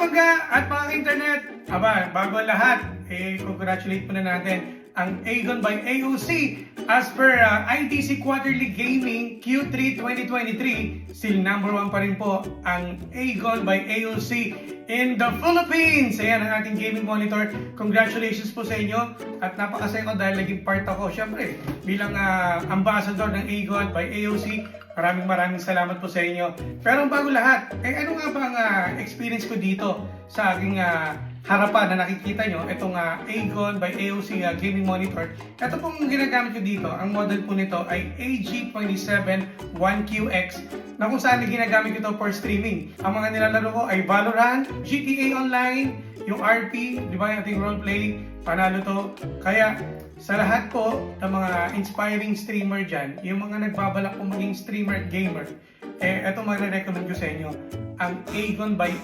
mangga at mga internet, bago ang lahat, congratulate muna natin ang Aegon by AOC. As per ITC Quarterly Gaming Q3 2023, still number 1 pa rin po ang Aegon by AOC in the Philippines. Ayan ang ating gaming monitor. Congratulations po sa inyo at napakasaya ko dahil naging part ako, syempre, bilang ambassador ng Aegon by AOC. Maraming salamat po sa inyo. Pero bago lahat, ano nga ba ang experience ko dito sa aking harapan na nakikita nyo, itong Aegon by AOC gaming monitor. Ito pong ginagamit ko dito, ang model po nito ay AG27 1QX na kung saan ginagamit ko ito for streaming. Ang mga nilalaro ko ay Valorant, GTA Online, yung RP, di ba yung ating roleplay, panalo to. Kaya sa lahat po ng mga inspiring streamer dyan, yung mga nagbabalak kong maging streamer at gamer, ito mga recommend ko sa inyo, ang Aegon by